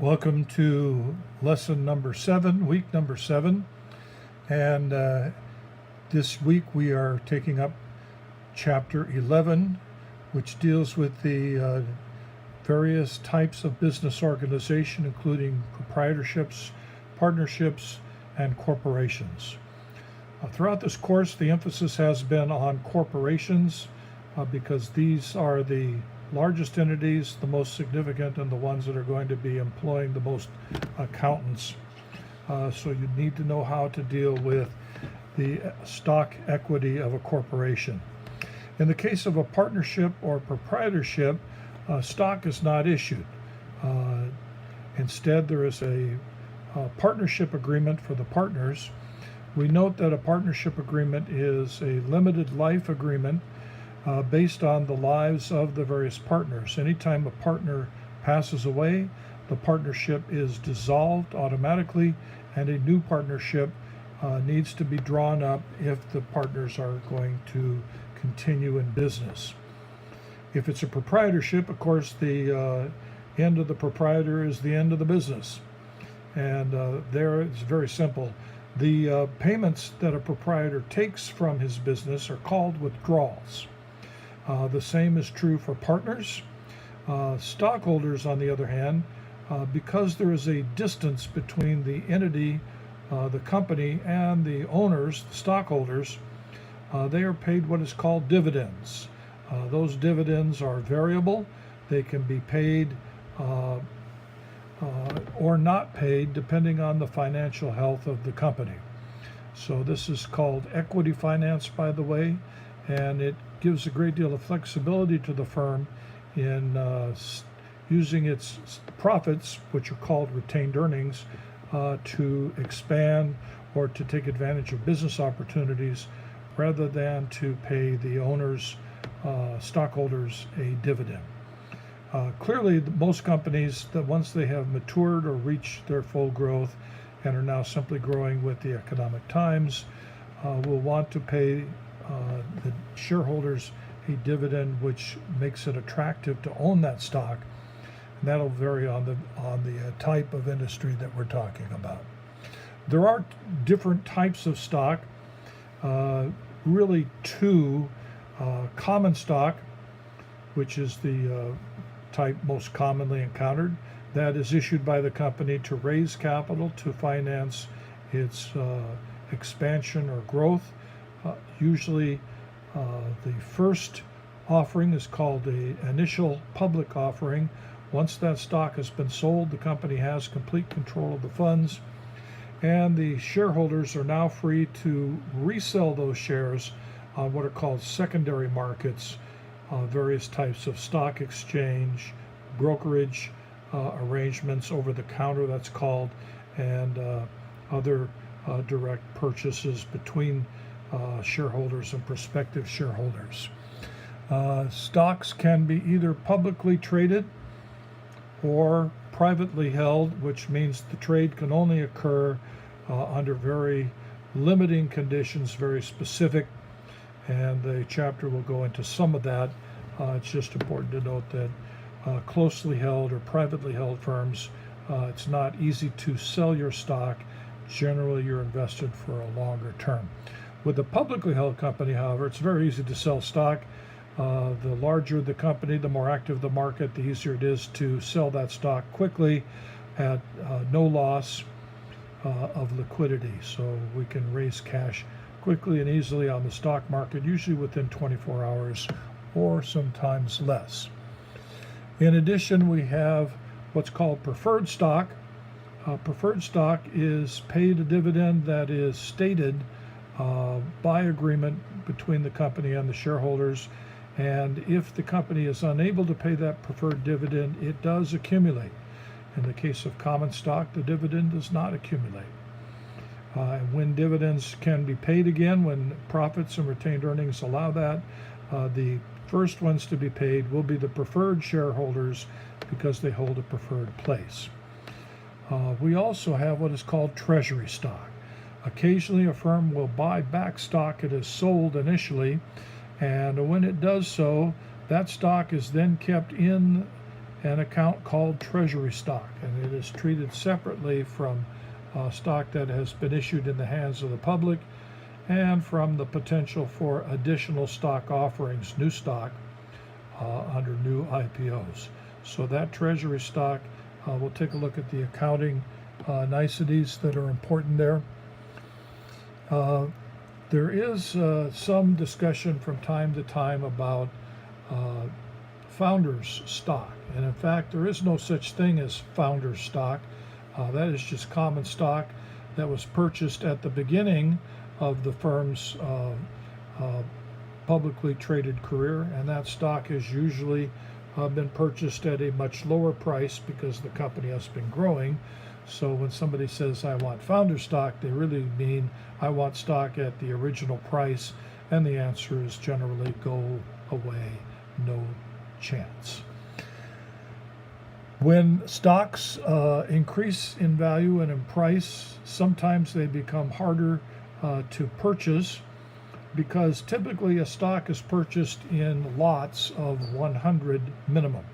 Welcome to lesson number 7, week number 7. And this week we are taking up chapter 11, which deals with the various types of business organization, including proprietorships, partnerships, and corporations. Throughout this course, the emphasis has been on corporations because these are the largest entities, the most significant, and the ones that are going to be employing the most accountants. So you need to know how to deal with the stock equity of a corporation. In the case of a partnership or proprietorship, stock is not issued. Instead, there is a partnership agreement for the partners. We note that a partnership agreement is a limited life agreement based on the lives of the various partners. Anytime a partner passes away, the partnership is dissolved automatically, and a new partnership needs to be drawn up if the partners are going to continue in business. If it's a proprietorship, of course, the end of the proprietor is the end of the business. And there it's very simple. The payments that a proprietor takes from his business are called withdrawals. The same is true for partners. Stockholders, on the other hand, because there is a distance between the entity, the company, and the owners, the stockholders, they are paid what is called dividends. Those dividends are variable. They can be paid or not paid depending on the financial health of the company. So this is called equity finance, by the way, and it gives a great deal of flexibility to the firm in using its profits, which are called retained earnings, to expand or to take advantage of business opportunities rather than to pay the owners, stockholders, a dividend. Clearly, most companies, that once they have matured or reached their full growth and are now simply growing with the economic times, will want to pay the shareholders a dividend, which makes it attractive to own that stock. And that'll vary on the type of industry that we're talking about. There are different types of stock, really two. Common stock, which is the type most commonly encountered, that is issued by the company to raise capital to finance its expansion or growth. Usually the first offering is called an initial public offering. Once that stock has been sold, the company has complete control of the funds, and the shareholders are now free to resell those shares on what are called secondary markets, various types of stock exchange, brokerage arrangements, over the counter that's called, and other direct purchases between shareholders and prospective shareholders. Stocks can be either publicly traded or privately held, which means the trade can only occur under very limiting conditions, very specific, and the chapter will go into some of that. It's just important to note that closely held or privately held firms, it's not easy to sell your stock. Generally, you're invested for a longer term. With a publicly held company, however, it's very easy to sell stock. The larger the company, the more active the market, the easier it is to sell that stock quickly at no loss of liquidity. So we can raise cash quickly and easily on the stock market, usually within 24 hours or sometimes less. In addition, we have what's called preferred stock. Preferred stock is paid a dividend that is stated by agreement between the company and the shareholders, and if the company is unable to pay that preferred dividend, it does accumulate. In the case of common stock, the dividend does not accumulate. And when dividends can be paid again, when profits and retained earnings allow that, the first ones to be paid will be the preferred shareholders because they hold a preferred place. We also have what is called treasury stock. Occasionally a firm will buy back stock it has sold initially, and when it does so, that stock is then kept in an account called treasury stock, and it is treated separately from stock that has been issued in the hands of the public and from the potential for additional stock offerings, new stock, under new IPOs. So that treasury stock, we'll take a look at the accounting niceties that are important there. There is some discussion from time to time about founders stock, and in fact there is no such thing as founders stock. That is just common stock that was purchased at the beginning of the firm's publicly traded career, and that stock has usually been purchased at a much lower price because the company has been growing. So when somebody says I want founder stock, they really mean I want stock at the original price, and the answer is generally go away, no chance. When stocks increase in value and in price, sometimes they become harder to purchase, because typically a stock is purchased in lots of 100 minimum.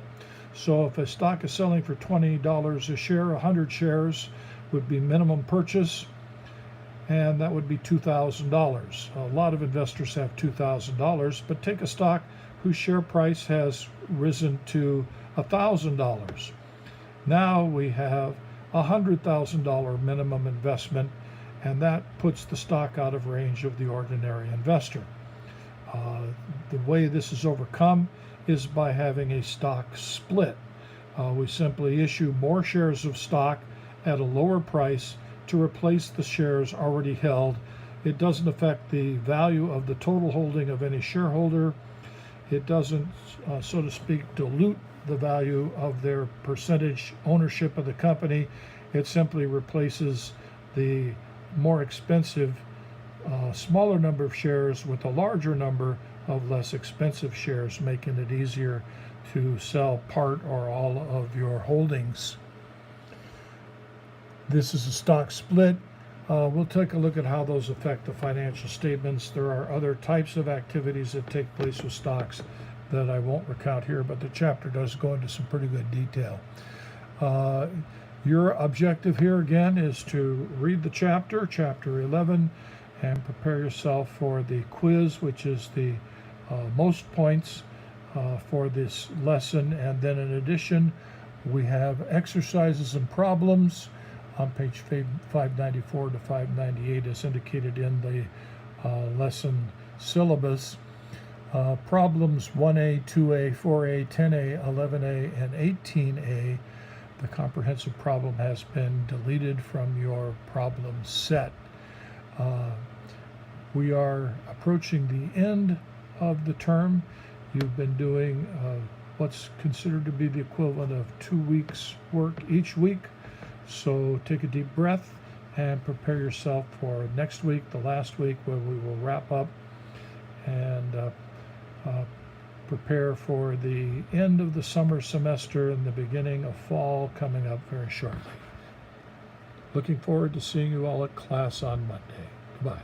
So if a stock is selling for $20 a share, 100 shares would be minimum purchase, and that would be $2,000. A lot of investors have $2,000, but take a stock whose share price has risen to $1,000. Now we have a $100,000 minimum investment, and that puts the stock out of range of the ordinary investor. The way this is overcome is by having a stock split. We simply issue more shares of stock at a lower price to replace the shares already held. It doesn't affect the value of the total holding of any shareholder. It doesn't, so to speak, dilute the value of their percentage ownership of the company. It simply replaces the more expensive smaller number of shares with a larger number of less expensive shares, making it easier to sell part or all of your holdings. This is a stock split. We'll take a look at how those affect the financial statements. There are other types of activities that take place with stocks that I won't recount here, but the chapter does go into some pretty good detail. Your objective here again is to read the chapter 11, and prepare yourself for the quiz, which is the most points for this lesson. And then in addition, we have exercises and problems on page 594 to 598 as indicated in the lesson syllabus. Problems 1A, 2A, 4A, 10A, 11A, and 18A. The comprehensive problem has been deleted from your problem set. We are approaching the end of the term. You've been doing what's considered to be the equivalent of 2 weeks' work each week. So take a deep breath and prepare yourself for next week, the last week, where we will wrap up and prepare for the end of the summer semester and the beginning of fall coming up very shortly. Looking forward to seeing you all at class on Monday. Goodbye.